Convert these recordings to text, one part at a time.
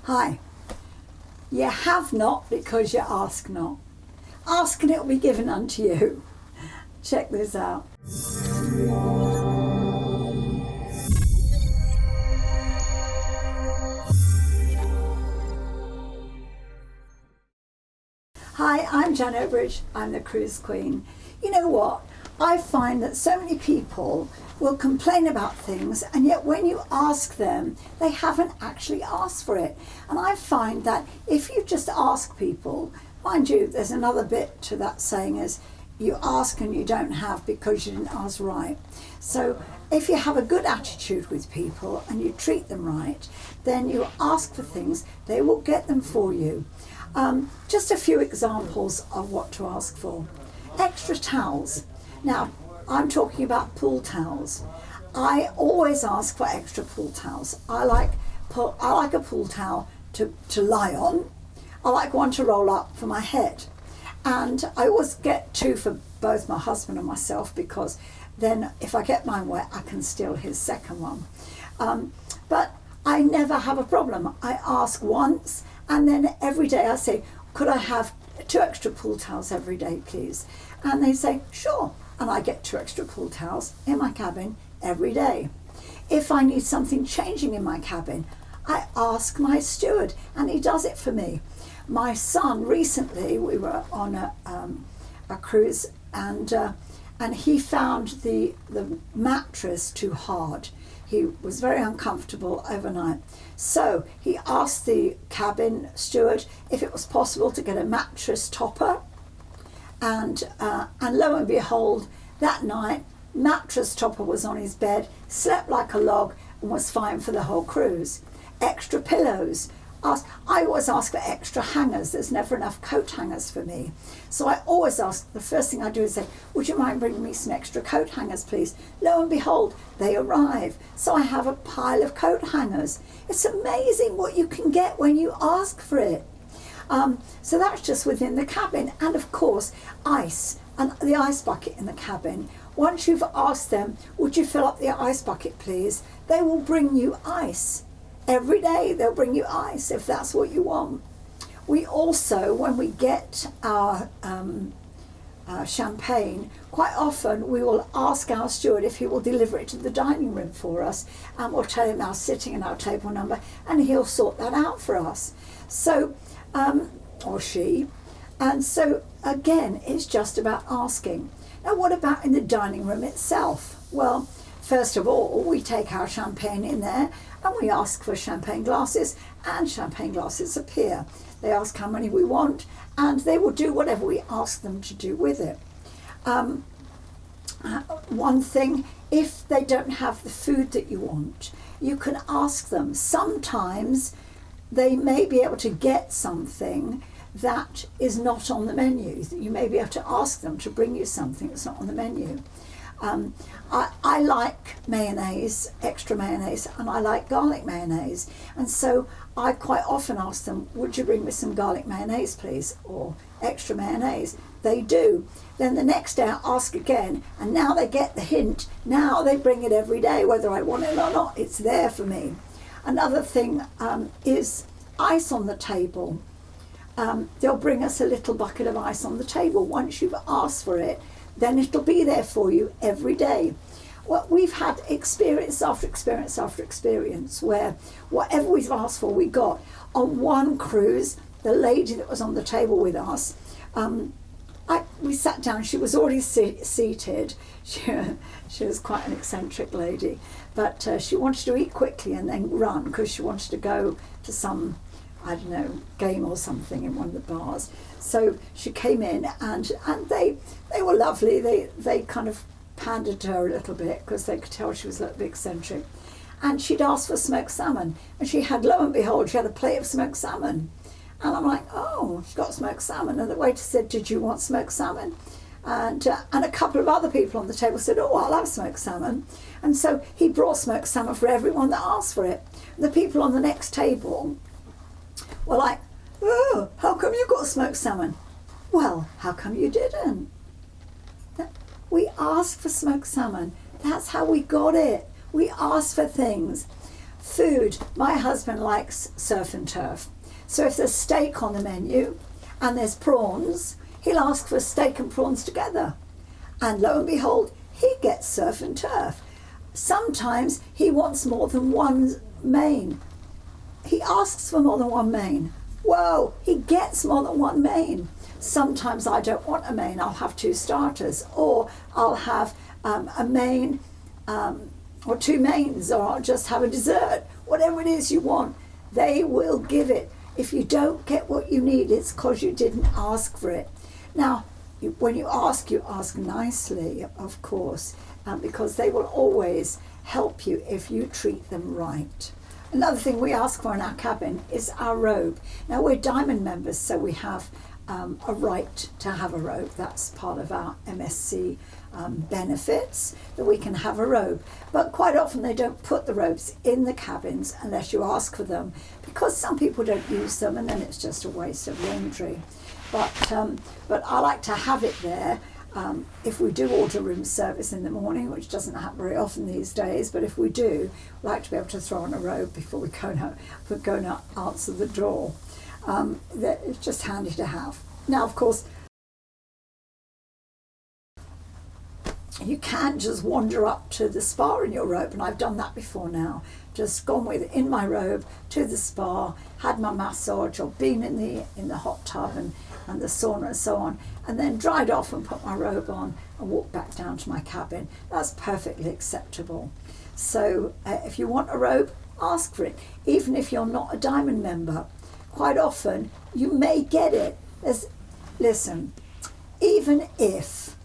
Hi. You have not because you ask not. Ask and it will be given unto you. Check this out. Hi, I'm Janet Bridge. I'm the cruise queen. You know what? I find that so many people will complain about things, and yet when you ask them, they haven't actually asked for it. And I find that if you just ask people, mind you, there's another bit to that saying is, you ask and you don't have because you didn't ask right. So if you have a good attitude with people and you treat them right, then you ask for things, they will get them for you. Just a few examples of what to ask for. Extra towels. Now, I'm talking about pool towels. I always ask for extra pool towels. I like a pool towel to lie on. I like one to roll up for my head. And I always get two for both my husband and myself, because then if I get mine wet, I can steal his second one. But I never have a problem. I ask once, and then every day I say, could I have 2 extra pool towels every day, please? And they say, sure. And I get 2 extra pool towels in my cabin every day. If I need something changing in my cabin, I ask my steward, and he does it for me. My son, recently, we were on a cruise, and he found the mattress too hard. He was very uncomfortable overnight. So he asked the cabin steward if it was possible to get a mattress topper. And lo and behold, that night, mattress topper was on his bed, slept like a log, and was fine for the whole cruise. Extra pillows. I always ask for extra hangers. There's never enough coat hangers for me. So I always ask, the first thing I do is say, would you mind bringing me some extra coat hangers, please? Lo and behold, they arrive. So I have a pile of coat hangers. It's amazing what you can get when you ask for it. So that's just within the cabin. And of course, ice, and the ice bucket in the cabin. Once you've asked them, would you fill up the ice bucket, please? They will bring you ice. Every day they'll bring you ice if that's what you want. We also, when we get our champagne, quite often we will ask our steward if he will deliver it to the dining room for us, and we'll tell him our sitting and our table number, and he'll sort that out for us. So, or she. And so again, it's just about asking. Now, what about in the dining room itself? Well, first of all, we take our champagne in there and we ask for champagne glasses, and champagne glasses appear. They ask how many we want, and they will do whatever we ask them to do with it. One thing, if they don't have the food that you want, you can ask them. Sometimes they may be able to get something that is not on the menu. You may be able to ask them to bring you something that's not on the menu. I like mayonnaise, extra mayonnaise, and I like garlic mayonnaise. And so I quite often ask them, would you bring me some garlic mayonnaise, please? Or extra mayonnaise. They do. Then the next day I ask again, and now they get the hint. Now they bring it every day, whether I want it or not. It's there for me. Another thing is ice on the table. They'll bring us a little bucket of ice on the table. Once you've asked for it, then it'll be there for you every day. Well, we've had experience after experience after experience where whatever we've asked for, we got. On one cruise, the lady that was on the table with us, we sat down, she was already seated. She was quite an eccentric lady, but she wanted to eat quickly and then run because she wanted to go to some, I don't know, game or something in one of the bars. So she came in, and they were lovely. They kind of pandered to her a little bit because they could tell she was a little bit eccentric. And she'd asked for smoked salmon, and she had, lo and behold, she had a plate of smoked salmon. And I'm like, oh, she got smoked salmon. And the waiter said, did you want smoked salmon? And a couple of other people on the table said, oh, I'll have smoked salmon. And so he brought smoked salmon for everyone that asked for it. The people on the next table were like, oh, how come you got smoked salmon? Well, how come you didn't? We asked for smoked salmon. That's how we got it. We asked for things. Food. My husband likes surf and turf. So if there's steak on the menu and there's prawns, he'll ask for steak and prawns together. And lo and behold, he gets surf and turf. Sometimes he wants more than one main. He asks for more than one main. Whoa, he gets more than one main. Sometimes I don't want a main, I'll have 2 starters, or I'll have a main or 2 mains, or I'll just have a dessert. Whatever it is you want, they will give it. If you don't get what you need, it's because you didn't ask for it. Now, when you ask nicely, of course, because they will always help you if you treat them right. Another thing we ask for in our cabin is our robe. Now, we're Diamond members, so we have a right to have a robe. That's part of our MSC benefits, that we can have a robe. But quite often they don't put the robes in the cabins unless you ask for them, because some people don't use them, and then it's just a waste of laundry. But I like to have it there. If we do order room service in the morning, which doesn't happen very often these days, but if we do, we like to be able to throw on a robe before we go and answer the door. It's just handy to have. Now, of course, you can just wander up to the spa in your robe, and I've done that before now. Just gone in my robe to the spa, had my massage, or been in the hot tub and the sauna and so on, and then dried off and put my robe on and walked back down to my cabin. That's perfectly acceptable. So if you want a robe, ask for it. Even if you're not a Diamond member, quite often you may get it. Listen, even if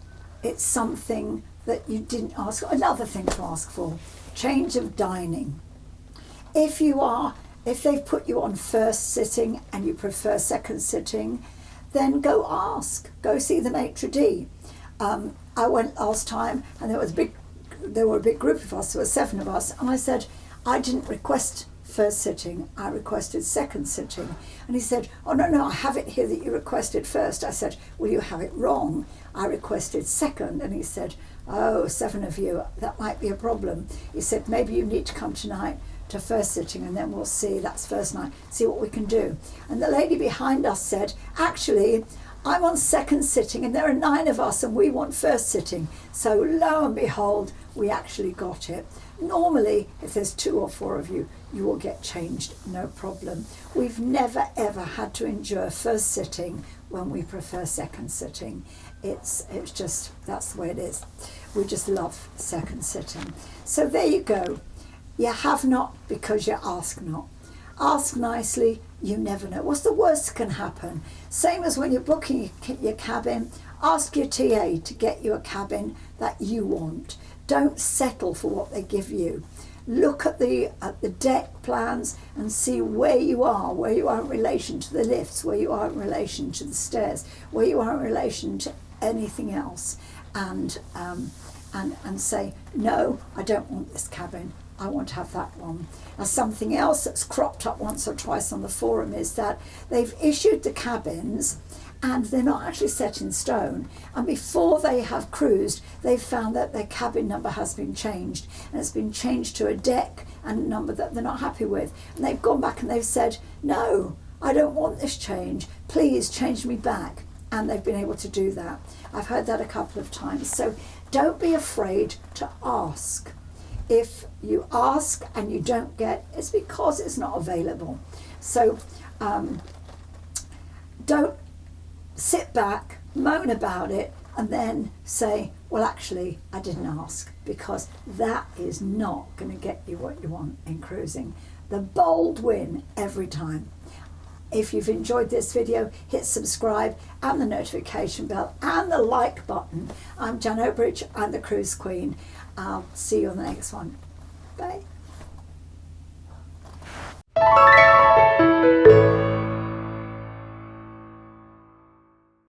it's something that you didn't ask for, another thing to ask for, change of dining. If they've put you on first sitting and you prefer second sitting, then go ask. Go see the maitre d'. I went last time, and there were a big group of us. There were 7 of us, and I said, I didn't request first sitting. I requested second sitting. And he said, oh no, I have it here that you requested first. I said, well, you have it wrong. I requested second. And he said, oh, 7 of you, that might be a problem. He said, maybe you need to come tonight to first sitting, and then we'll see, that's first night, see what we can do. And the lady behind us said, actually, I'm on second sitting and there are 9 of us and we want first sitting. So lo and behold, we actually got it. Normally, if there's 2 or 4 of you, you will get changed, no problem. We've never ever had to endure first sitting when we prefer second sitting. It's just, that's the way it is. We just love second sitting. So there you go. You have not because you ask not. Ask nicely, you never know. What's the worst that can happen? Same as when you're booking your cabin, ask your TA to get you a cabin that you want. Don't settle for what they give you. Look at the deck plans and see where you are in relation to the lifts, where you are in relation to the stairs, where you are in relation to anything else, and say, no, I don't want this cabin. I want to have that one. Now, something else that's cropped up once or twice on the forum is that they've issued the cabins and they're not actually set in stone. And before they have cruised, they've found that their cabin number has been changed, and it's been changed to a deck and a number that they're not happy with. And they've gone back and they've said, no, I don't want this change. Please change me back. And they've been able to do that. I've heard that a couple of times. So don't be afraid to ask. If you ask and you don't get, it's because it's not available. So don't sit back, moan about it, and then say, well, actually, I didn't ask, because that is not going to get you what you want in cruising. The bold win every time. If you've enjoyed this video, hit subscribe and the notification bell and the like button. I'm Jan Obridge, I'm the Cruise Queen. I'll see you on the next one. Bye.